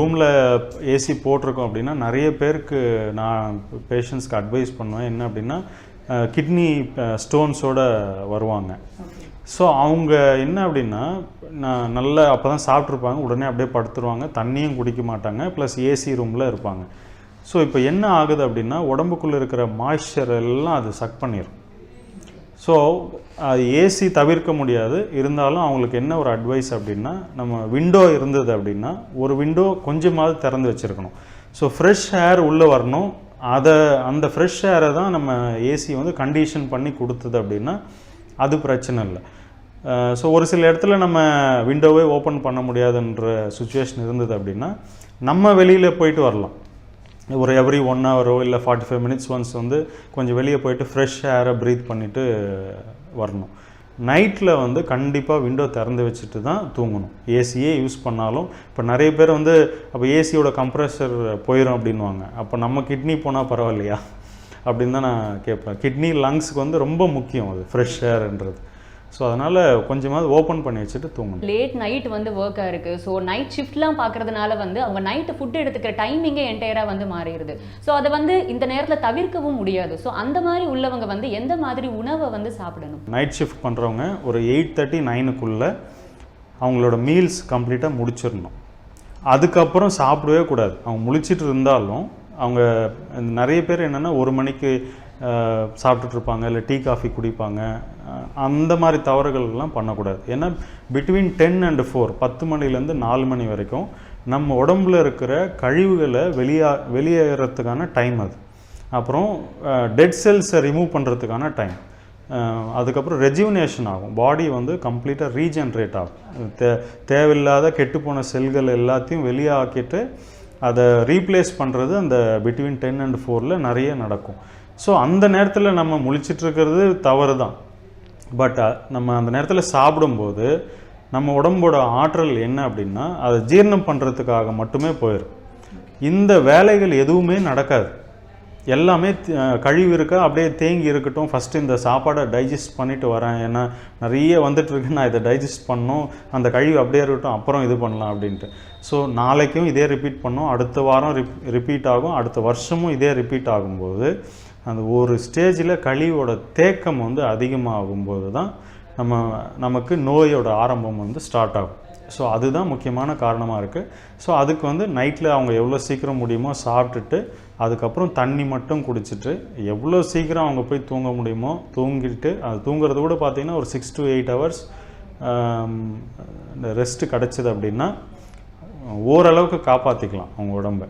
ரூமில் ஏசி போட்டிருக்கோம் அப்படின்னா நிறைய பேருக்கு நான் பேஷண்ட்ஸ்க்கு அட்வைஸ் பண்ணுவேன் என்ன அப்படின்னா கிட்னி ஸ்டோன்ஸோடு வருவாங்க. ஸோ அவங்க என்ன அப்படின்னா நான் நல்லா அப்போ தான் சாப்பிட்ருப்பாங்க, உடனே அப்படியே படுத்துருவாங்க, தண்ணியும் குடிக்க மாட்டாங்க, ப்ளஸ் ஏசி ரூமில் இருப்பாங்க. ஸோ இப்போ என்ன ஆகுது அப்படின்னா உடம்புக்குள்ளே இருக்கிற மாய்ஸ்சர் எல்லாம் அது சக் பண்ணிடும். ஸோ அது ஏசி தவிர்க்க முடியாது. இருந்தாலும் அவங்களுக்கு என்ன ஒரு அட்வைஸ் அப்படின்னா நம்ம விண்டோ இருந்தது அப்படின்னா ஒரு விண்டோ கொஞ்சமாவது திறந்து வச்சுருக்கணும். ஸோ ஃப்ரெஷ் ஏர் உள்ளே வரணும். அந்த ஃப்ரெஷ் ஏரை தான் நம்ம ஏசி வந்து கண்டிஷன் பண்ணி கொடுத்தது அப்படின்னா அது பிரச்சனை இல்லை. ஸோ ஒரு சில இடத்துல நம்ம விண்டோவே ஓப்பன் பண்ண முடியாதுன்ற சுச்சுவேஷன் இருந்தது அப்படின்னா நம்ம வெளியில் போயிட்டு வரலாம். ஒரு எவ்ரி 1 ஹவரோ இல்லை 45 மினிட்ஸ் ஒன்ஸ் வந்து கொஞ்சம் வெளியே போயிட்டு ஃப்ரெஷ் ஏரை ப்ரீத் பண்ணிவிட்டு வரணும். நைட்டில் வந்து கண்டிப்பாக விண்டோ திறந்து வச்சுட்டு தான் தூங்கணும். ஏசியே யூஸ் பண்ணாலும் இப்போ நிறைய பேர் வந்து அப்போ ஏசியோட கம்ப்ரெஷர் போயிடும் அப்படின்வாங்க. அப்போ நம்ம கிட்னி போனால் பரவாயில்லையா அப்படின்னு தான் நான் கேட்பேன். கிட்னி லங்ஸுக்கு வந்து ரொம்ப முக்கியம் அது ஃப்ரெஷ் ஏர்ன்றது. ஸோ அதனால் கொஞ்சமாவது ஓப்பன் பண்ணி வச்சுட்டு தூங்கணும். லேட் நைட் வந்து ஒர்க்காக இருக்குது. ஸோ நைட் ஷிஃப்ட்லாம் பார்க்குறதுனால வந்து அவங்க நைட்டு ஃபுட்டு எடுத்துக்கிற டைமிங்கே என்டையராக வந்து மாறிடுது. ஸோ அதை வந்து இந்த நேரத்தில் தவிர்க்கவும் முடியாது. ஸோ அந்த மாதிரி உள்ளவங்க வந்து எந்த மாதிரி உணவை வந்து சாப்பிடணும்? நைட் ஷிஃப்ட் பண்ணுறவங்க ஒரு 8:30 9க்குள்ளே அவங்களோட மீல்ஸ் கம்ப்ளீட்டாக முடிச்சிடணும். அதுக்கப்புறம் சாப்பிடவே கூடாது. அவங்க முழிச்சிட்டு இருந்தாலும் அவங்க நிறைய பேர் என்னென்னா 1 மணிக்கு சாப்பிட்டுட்ருப்பாங்க, இல்லை டீ காஃபி குடிப்பாங்க. அந்த மாதிரி தவறுகள்லாம் பண்ணக்கூடாது. ஏன்னா பிட்வீன் 10 and 4 10 மணிலேருந்து 4 மணி வரைக்கும் நம்ம உடம்புல இருக்கிற கழிவுகளை வெளியேறதுக்கான டைம் அது. அப்புறம் டெட் செல்ஸை ரிமூவ் பண்ணுறதுக்கான டைம். அதுக்கப்புறம் ரெஜுவினேஷன் ஆகும். பாடி வந்து கம்ப்ளீட்டாக ரீஜென்ரேட் ஆகும். தேவையில்லாத கெட்டுப்போன செல்கள் எல்லாத்தையும் வெளியாக்கிட்டு அதை ரீப்ளேஸ் பண்ணுறது அந்த பிட்வீன் 10 and 4 நிறைய நடக்கும். ஸோ அந்த நேரத்தில் நம்ம முழிச்சிட்ருக்கிறது தவறு தான். பட் நம்ம அந்த நேரத்தில் சாப்பிடும்போது நம்ம உடம்போட ஆற்றல் என்ன அப்படின்னா அதை ஜீரணம் பண்ணுறதுக்காக மட்டுமே போயிடும். இந்த வேலைகள் எதுவுமே நடக்காது. எல்லாமே கழிவு இருக்கா அப்படியே தேங்கி இருக்கட்டும், ஃபஸ்ட்டு இந்த சாப்பாடை டைஜஸ்ட் பண்ணிவிட்டு வரேன், ஏன்னா நிறைய வந்துட்டுருக்கு, நான் இதை டைஜஸ்ட் பண்ணணும், அந்த கழிவு அப்படியே இருக்கட்டும், அப்புறம் இது பண்ணலாம் அப்படின்ட்டு. ஸோ நாளைக்கும் இதே ரிப்பீட் பண்ணோம், அடுத்த வாரம் ரிப்பீட் ஆகும், அடுத்த வருஷமும் இதே ரிப்பீட் ஆகும்போது அந்த ஒரு ஸ்டேஜில் கழிவோட தேக்கம் வந்து அதிகமாகும்போது தான் நமக்கு நோயோட ஆரம்பம் வந்து ஸ்டார்ட் ஆகும். ஸோ அதுதான் முக்கியமான காரணமாக இருக்குது. ஸோ அதுக்கு வந்து நைட்டில் அவங்க எவ்வளோ சீக்கிரம் முடியுமோ சாப்பிட்டுட்டு அதுக்கப்புறம் தண்ணி மட்டும் குடிச்சிட்டு எவ்வளோ சீக்கிரம் அவங்க போய் தூங்க முடியுமோ தூங்கிட்டு, அது தூங்குறது கூட பார்த்திங்கன்னா ஒரு 6 to 8 hours ரெஸ்ட்டு கிடச்சிது அப்படின்னா ஓரளவுக்கு காப்பாற்றிக்கலாம் அவங்க உடம்பை.